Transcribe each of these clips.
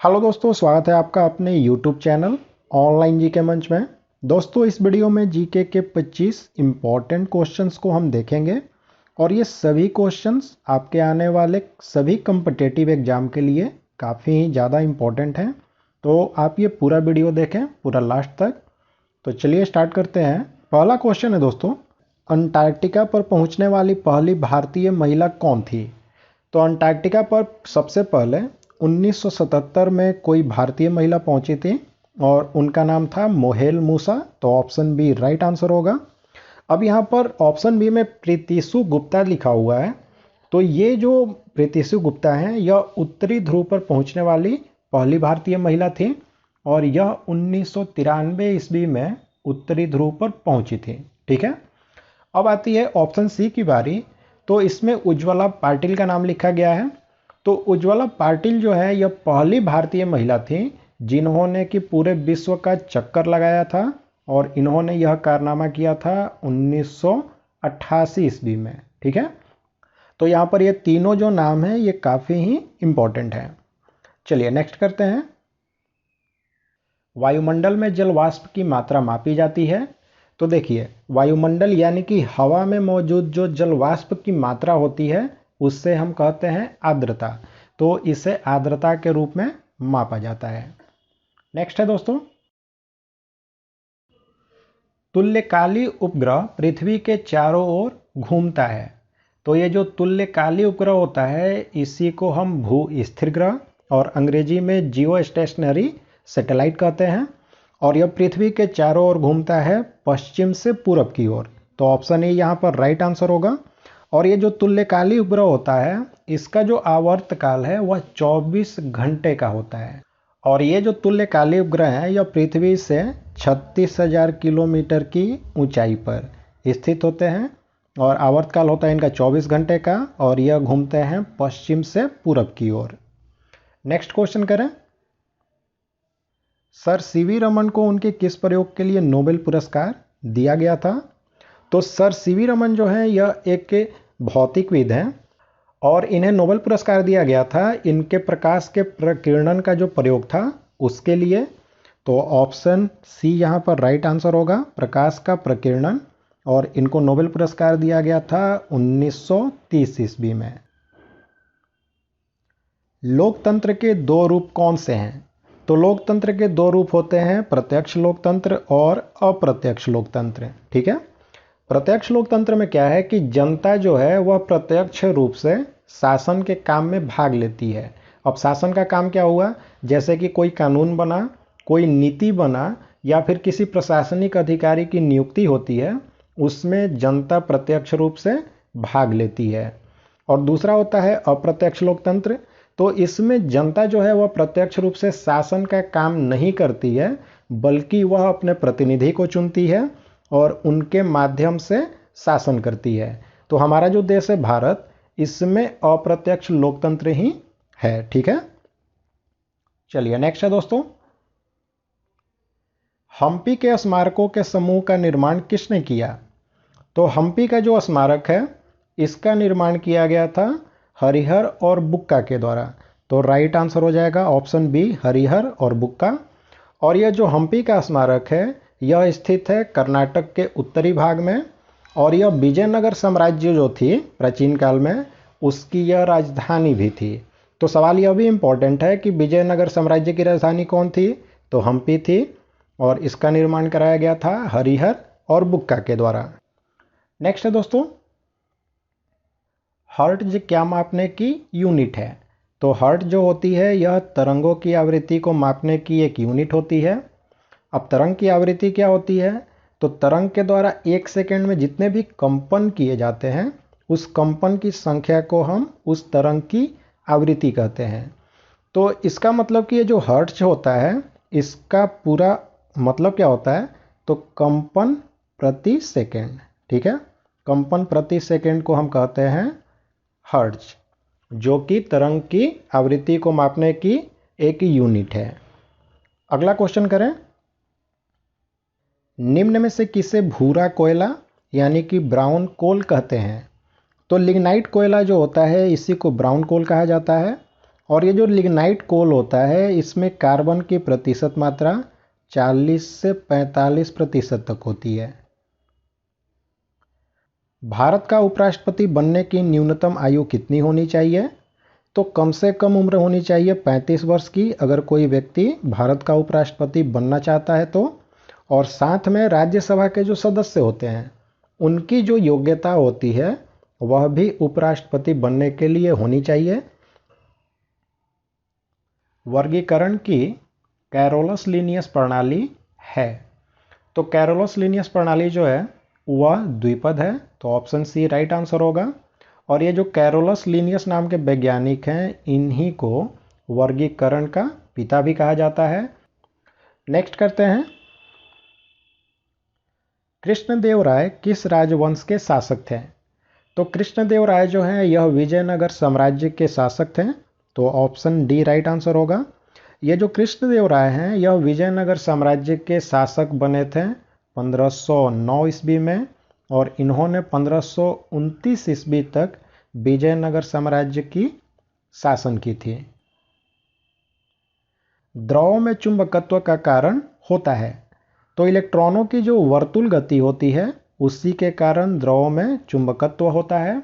Hello दोस्तों, स्वागत है आपका अपने YouTube चैनल ऑनलाइन जीके मंच में। दोस्तों, इस वीडियो में जीके के 25 इम्पॉर्टेंट क्वेश्चंस को हम देखेंगे और ये सभी क्वेश्चंस आपके आने वाले सभी कम्पिटिटिव एग्जाम के लिए काफ़ी ज़्यादा इम्पॉर्टेंट हैं। तो आप ये पूरा वीडियो देखें पूरा लास्ट तक। तो चलिए स्टार्ट करते हैं। पहला क्वेश्चन है दोस्तों, अंटार्कटिका पर पहुँचने वाली पहली भारतीय महिला कौन थी? तो अंटार्कटिका पर सबसे पहले 1977 में कोई भारतीय महिला पहुंची थी और उनका नाम था मोहेल मूसा। तो ऑप्शन बी राइट आंसर होगा। अब यहाँ पर ऑप्शन बी में प्रीतिशु गुप्ता लिखा हुआ है। तो ये जो प्रीतिशु गुप्ता हैं यह उत्तरी ध्रुव पर पहुंचने वाली पहली भारतीय महिला थी और यह 1993 ईस्वी में उत्तरी ध्रुव पर पहुंची थी। ठीक है, अब आती है ऑप्शन सी की बारी। तो इसमें उज्ज्वला पाटिल का नाम लिखा गया है। तो उज्ज्वला पाटिल जो है यह पहली भारतीय महिला थी जिन्होंने कि पूरे विश्व का चक्कर लगाया था और इन्होंने यह कारनामा किया था 1988 ईस्वी में। ठीक है, तो यहाँ पर ये तीनों जो नाम है ये काफ़ी ही इम्पोर्टेंट है। चलिए नेक्स्ट करते हैं। वायुमंडल में जल वाष्प की मात्रा मापी जाती है। तो देखिए, वायुमंडल यानी कि हवा में मौजूद जो जल वाष्प की मात्रा होती है उससे हम कहते हैं आर्द्रता। तो इसे आर्द्रता के रूप में मापा जाता है। नेक्स्ट है दोस्तों, तुल्यकाली उपग्रह पृथ्वी के चारों ओर घूमता है। तो ये जो तुल्यकाली उपग्रह होता है इसी को हम भू स्थिर ग्रह और अंग्रेजी में जियो स्टेशनरी सैटेलाइट कहते हैं और यह पृथ्वी के चारों ओर घूमता है पश्चिम से पूरब की ओर। तो ऑप्शन ए यहाँ पर राइट आंसर होगा। और ये जो तुल्यकाली उपग्रह होता है इसका जो आवर्तकाल है वह 24 घंटे का होता है और ये जो तुल्यकाली उपग्रह है यह पृथ्वी से 36,000 किलोमीटर की ऊंचाई पर स्थित होते हैं और आवर्तकाल होता है इनका 24 घंटे का और यह घूमते हैं पश्चिम से पूरब की ओर। नेक्स्ट क्वेश्चन करें। सर सीवी रमन को उनके किस प्रयोग के लिए नोबेल पुरस्कार दिया गया था? तो सर सीवी रमन जो है यह एक भौतिकविद हैं और इन्हें नोबेल पुरस्कार दिया गया था इनके प्रकाश के प्रकीर्णन का जो प्रयोग था उसके लिए। तो ऑप्शन सी यहाँ पर राइट आंसर होगा, प्रकाश का प्रकीर्णन। और इनको नोबेल पुरस्कार दिया गया था 1930 ईस्वी में। लोकतंत्र के दो रूप कौन से हैं? तो लोकतंत्र के दो रूप होते हैं, प्रत्यक्ष लोकतंत्र और अप्रत्यक्ष लोकतंत्र। ठीक है, प्रत्यक्ष लोकतंत्र में क्या है कि जनता जो है वह प्रत्यक्ष रूप से शासन के काम में भाग लेती है। अब शासन का काम क्या हुआ, जैसे कि कोई कानून बना, कोई नीति बना या फिर किसी प्रशासनिक अधिकारी की नियुक्ति होती है उसमें जनता प्रत्यक्ष रूप से भाग लेती है। और दूसरा होता है अप्रत्यक्ष लोकतंत्र। तो इसमें जनता जो है वह प्रत्यक्ष रूप से शासन का काम नहीं करती है बल्कि वह अपने प्रतिनिधि को चुनती है और उनके माध्यम से शासन करती है। तो हमारा जो देश है भारत, इसमें अप्रत्यक्ष लोकतंत्र ही है। ठीक है, चलिए नेक्स्ट है दोस्तों, हम्पी के स्मारकों के समूह का निर्माण किसने किया? तो हम्पी का जो स्मारक है इसका निर्माण किया गया था हरिहर और बुक्का के द्वारा। तो राइट आंसर हो जाएगा ऑप्शन बी, हरिहर और बुक्का। और यह जो हम्पी का स्मारक है यह स्थित है कर्नाटक के उत्तरी भाग में और यह विजयनगर साम्राज्य जो थी प्राचीन काल में उसकी यह राजधानी भी थी। तो सवाल यह भी इम्पोर्टेंट है कि विजयनगर साम्राज्य की राजधानी कौन थी? तो हम्पी थी और इसका निर्माण कराया गया था हरिहर और बुक्का के द्वारा। नेक्स्ट है दोस्तों, हर्ट्ज क्या मापने की यूनिट है? तो हर्ट्ज जो होती है यह तरंगों की आवृत्ति को मापने की एक यूनिट होती है। अब तरंग की आवृत्ति क्या होती है? तो तरंग के द्वारा एक सेकंड में जितने भी कंपन किए जाते हैं उस कंपन की संख्या को हम उस तरंग की आवृत्ति कहते हैं। तो इसका मतलब कि ये जो हर्ट्ज होता है इसका पूरा मतलब क्या होता है? तो कंपन प्रति सेकंड। ठीक है, कंपन प्रति सेकंड को हम कहते हैं हर्ट्ज, जो कि तरंग की आवृत्ति को मापने की एक यूनिट है। अगला क्वेश्चन करें। निम्न में से किसे भूरा कोयला यानी कि ब्राउन कोल कहते हैं? तो लिग्नाइट कोयला जो होता है इसी को ब्राउन कोल कहा जाता है और ये जो लिग्नाइट कोल होता है इसमें कार्बन की प्रतिशत मात्रा 40 से 45% तक होती है। भारत का उपराष्ट्रपति बनने की न्यूनतम आयु कितनी होनी चाहिए? तो कम से कम उम्र होनी चाहिए 35 वर्ष की अगर कोई व्यक्ति भारत का उपराष्ट्रपति बनना चाहता है तो। और साथ में राज्यसभा के जो सदस्य होते हैं उनकी जो योग्यता होती है वह भी उपराष्ट्रपति बनने के लिए होनी चाहिए। वर्गीकरण की कैरोलस लीनियस प्रणाली है। तो कैरोलस लीनियस प्रणाली जो है वह द्विपद है, तो ऑप्शन सी राइट आंसर होगा। और ये जो कैरोलस लीनियस नाम के वैज्ञानिक हैं इन्हीं को वर्गीकरण का पिता भी कहा जाता है। नेक्स्ट करते हैं, कृष्णदेवराय किस राजवंश के शासक थे? तो कृष्णदेवराय जो हैं यह विजयनगर साम्राज्य के शासक थे, तो ऑप्शन डी राइट आंसर होगा। ये जो कृष्णदेवराय हैं यह विजयनगर साम्राज्य के शासक बने थे 1509 ईस्वी में, और इन्होंने 1529 ईस्वी तक विजयनगर साम्राज्य की शासन की थी। द्रव में चुंबकत्व का कारण होता है। तो इलेक्ट्रॉनों की जो वर्तुल गति होती है उसी के कारण द्रव में चुंबकत्व होता है।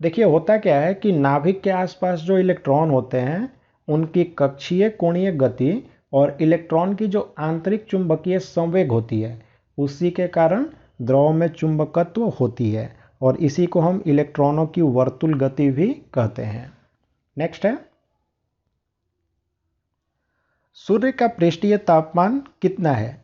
देखिए होता क्या है कि नाभिक के आसपास जो इलेक्ट्रॉन होते हैं उनकी कक्षीय कोणीय गति और इलेक्ट्रॉन की जो आंतरिक चुंबकीय संवेग होती है उसी के कारण द्रव में चुंबकत्व होती है, और इसी को हम इलेक्ट्रॉनों की वर्तुल गति भी कहते हैं। नेक्स्ट है, सूर्य का पृष्ठीय तापमान कितना है?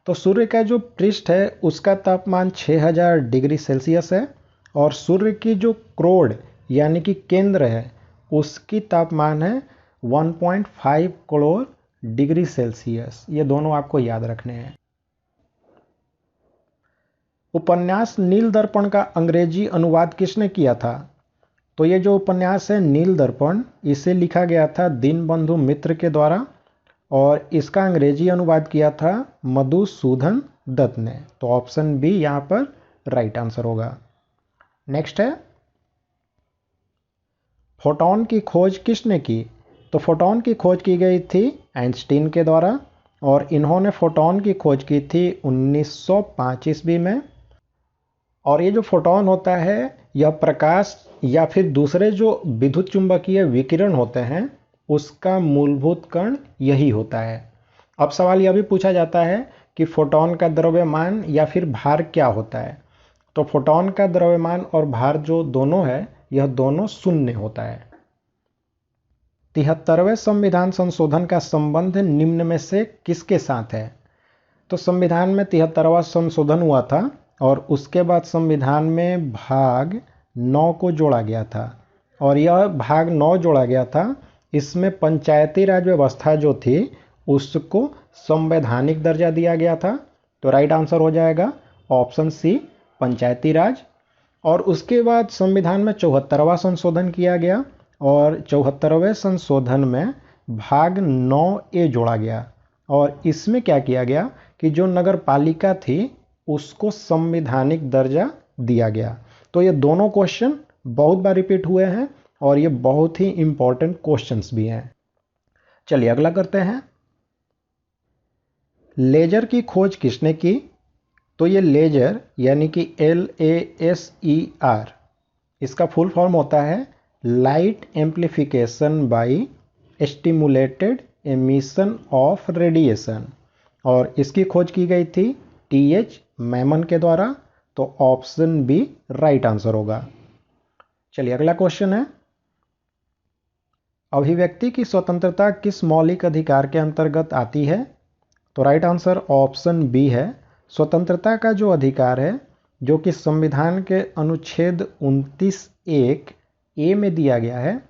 तो सूर्य का जो पृष्ठ है उसका तापमान 6000 डिग्री सेल्सियस है, और सूर्य की जो क्रोड यानी कि केंद्र है उसकी तापमान है 1.5 करोड़ डिग्री सेल्सियस। ये दोनों आपको याद रखने हैं। उपन्यास नील दर्पण का अंग्रेजी अनुवाद किसने किया था? तो ये जो उपन्यास है नील दर्पण इसे लिखा गया था दीनबंधु मित्र के द्वारा, और इसका अंग्रेजी अनुवाद किया था मधुसूदन दत्त ने, तो ऑप्शन बी यहाँ पर राइट आंसर होगा। नेक्स्ट है, फोटॉन की खोज किसने की? तो फोटॉन की खोज की गई थी आइंस्टीन के द्वारा, और इन्होंने फोटॉन की खोज की थी 1905 ईस्वी में। और ये जो फोटॉन होता है यह प्रकाश या फिर दूसरे जो विद्युत चुंबकीय विकिरण होते हैं उसका मूलभूत कण यही होता है। अब सवाल यह भी पूछा जाता है कि फोटॉन का द्रव्यमान या फिर भार क्या होता है? तो फोटॉन का द्रव्यमान और भार जो दोनों है यह दोनों शून्य होता है। 73वें संविधान संशोधन का संबंध निम्न में से किसके साथ है? तो संविधान में 73वां संशोधन हुआ था और उसके बाद संविधान में भाग 9 को जोड़ा गया था, और यह भाग 9 जोड़ा गया था। इसमें पंचायती राज व्यवस्था जो थी उसको संवैधानिक दर्जा दिया गया था, तो राइट आंसर हो जाएगा ऑप्शन सी पंचायती राज। और उसके बाद संविधान में 74वां संशोधन किया गया, और 74वें संशोधन में भाग 9A जोड़ा गया, और इसमें क्या किया गया कि जो नगर पालिका थी उसको संवैधानिक दर्जा दिया गया। तो ये दोनों क्वेश्चन बहुत बार रिपीट हुए हैं और ये बहुत ही इंपॉर्टेंट क्वेश्चंस भी हैं। चलिए अगला करते हैं, लेजर की खोज किसने की? तो ये लेजर यानी कि LASER इसका फुल फॉर्म होता है light amplification by stimulated emission of radiation, और इसकी खोज की गई थी TH मैमन के द्वारा, तो ऑप्शन बी राइट आंसर होगा। चलिए अगला क्वेश्चन है, अभिव्यक्ति की स्वतंत्रता किस मौलिक अधिकार के अंतर्गत आती है? तो राइट आंसर ऑप्शन बी है। स्वतंत्रता का जो अधिकार है जो कि संविधान के अनुच्छेद 29(1)A में दिया गया है,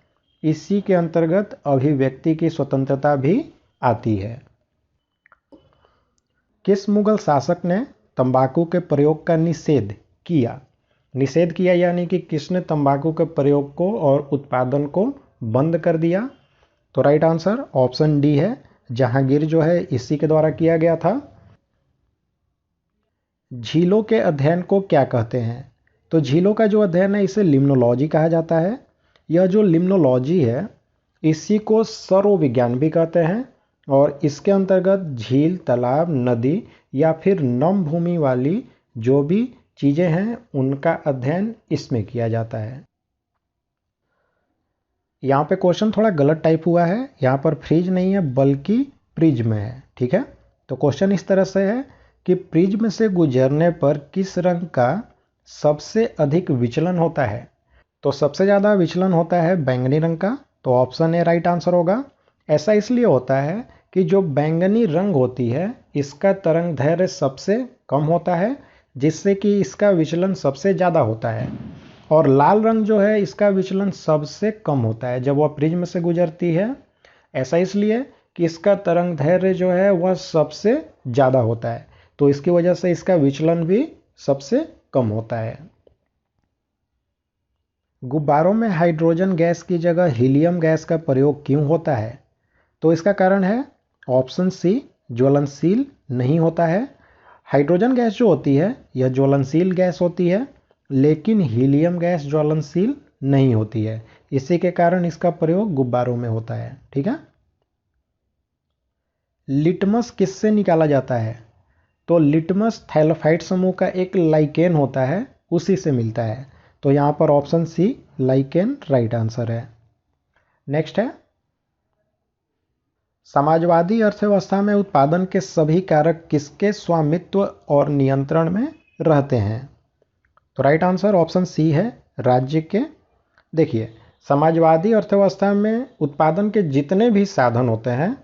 इसी के अंतर्गत अभिव्यक्ति की स्वतंत्रता भी आती है। किस मुगल शासक ने तंबाकू के प्रयोग का निषेध किया? निषेध किया यानी कि किसने तंबाकू के प्रयोग को और उत्पादन को बंद कर दिया? तो राइट आंसर ऑप्शन डी है, जहांगीर जो है इसी के द्वारा किया गया था। झीलों के अध्ययन को क्या कहते हैं? तो झीलों का जो अध्ययन है इसे लिम्नोलॉजी कहा जाता है। यह जो लिम्नोलॉजी है इसी को सर्वविज्ञान भी कहते हैं और इसके अंतर्गत झील, तालाब, नदी या फिर नम भूमि वाली जो भी चीज़ें हैं उनका अध्ययन इसमें किया जाता है। यहाँ पे क्वेश्चन थोड़ा गलत टाइप हुआ है, यहाँ पर फ्रिज नहीं है बल्कि प्रिज्म है, ठीक है। तो क्वेश्चन इस तरह से है कि प्रिज्म से गुजरने पर किस रंग का सबसे अधिक विचलन होता है। तो सबसे ज़्यादा विचलन होता है बैंगनी रंग का, तो ऑप्शन ए राइट आंसर होगा। ऐसा इसलिए होता है कि जो बैंगनी रंग होती है इसका तरंग दैर्घ्य सबसे कम होता है, जिससे कि इसका विचलन सबसे ज़्यादा होता है। और लाल रंग जो है इसका विचलन सबसे कम होता है जब वह प्रिज्म से गुजरती है। ऐसा इसलिए कि इसका तरंग दैर्घ्य जो है वह सबसे ज़्यादा होता है, तो इसकी वजह से इसका विचलन भी सबसे कम होता है। गुब्बारों में हाइड्रोजन गैस की जगह हीलियम गैस का प्रयोग क्यों होता है। तो इसका कारण है ऑप्शन सी, ज्वलनशील नहीं होता है। हाइड्रोजन गैस जो होती है यह ज्वलनशील गैस होती है, लेकिन हीलियम गैस ज्वलनशील नहीं होती है, इसी के कारण इसका प्रयोग गुब्बारों में होता है, ठीक है। लिटमस किससे निकाला जाता है। तो लिटमस थैलोफाइट समूह का एक लाइकेन होता है, उसी से मिलता है। तो यहाँ पर option C lichen right answer है। नेक्स्ट है, समाजवादी अर्थव्यवस्था में उत्पादन के सभी कारक किसके स्वामित्व और नियंत्रण में रहते हैं। तो राइट आंसर ऑप्शन सी है, राज्य के। देखिए, समाजवादी अर्थव्यवस्था में उत्पादन के जितने भी साधन होते हैं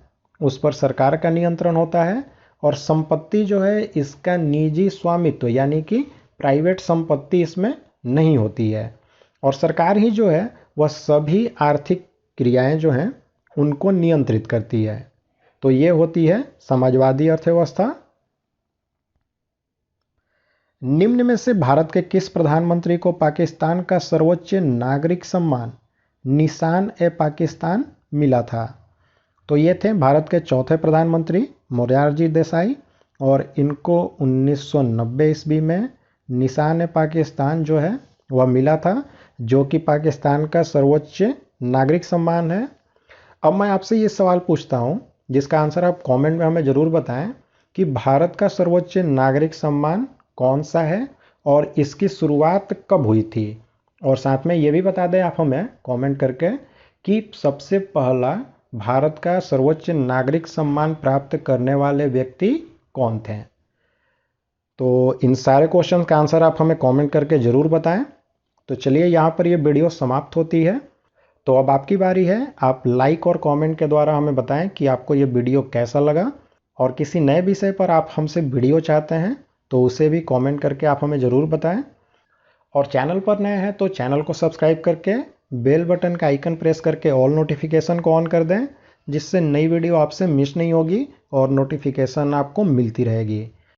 उस पर सरकार का नियंत्रण होता है, और संपत्ति जो है इसका निजी स्वामित्व यानी कि प्राइवेट संपत्ति इसमें नहीं होती है, और सरकार ही जो है वह सभी आर्थिक क्रियाएं जो हैं उनको नियंत्रित करती है। तो ये होती है समाजवादी अर्थव्यवस्था। निम्न में से भारत के किस प्रधानमंत्री को पाकिस्तान का सर्वोच्च नागरिक सम्मान निशान ए पाकिस्तान मिला था। तो ये थे भारत के चौथे प्रधानमंत्री मोरारजी देसाई, और इनको 1990 ईस्वी में निशान ए पाकिस्तान जो है वह मिला था, जो कि पाकिस्तान का सर्वोच्च नागरिक सम्मान है। अब मैं आपसे ये सवाल पूछता हूँ जिसका आंसर आप कमेंट में हमें ज़रूर बताएं कि भारत का सर्वोच्च नागरिक सम्मान कौन सा है और इसकी शुरुआत कब हुई थी, और साथ में ये भी बता दें आप हमें कमेंट करके कि सबसे पहला भारत का सर्वोच्च नागरिक सम्मान प्राप्त करने वाले व्यक्ति कौन थे। तो इन सारे क्वेश्चन का आंसर आप हमें कमेंट करके ज़रूर बताएं। तो चलिए, यहाँ पर ये वीडियो समाप्त होती है। तो अब आपकी बारी है, आप लाइक और कमेंट के द्वारा हमें बताएं कि आपको ये वीडियो कैसा लगा, और किसी नए विषय पर आप हमसे वीडियो चाहते हैं तो उसे भी कमेंट करके आप हमें ज़रूर बताएं। और चैनल पर नए हैं तो चैनल को सब्सक्राइब करके बेल बटन का आइकन प्रेस करके ऑल नोटिफिकेशन को ऑन कर दें, जिससे नई वीडियो आपसे मिस नहीं होगी और नोटिफिकेशन आपको मिलती रहेगी।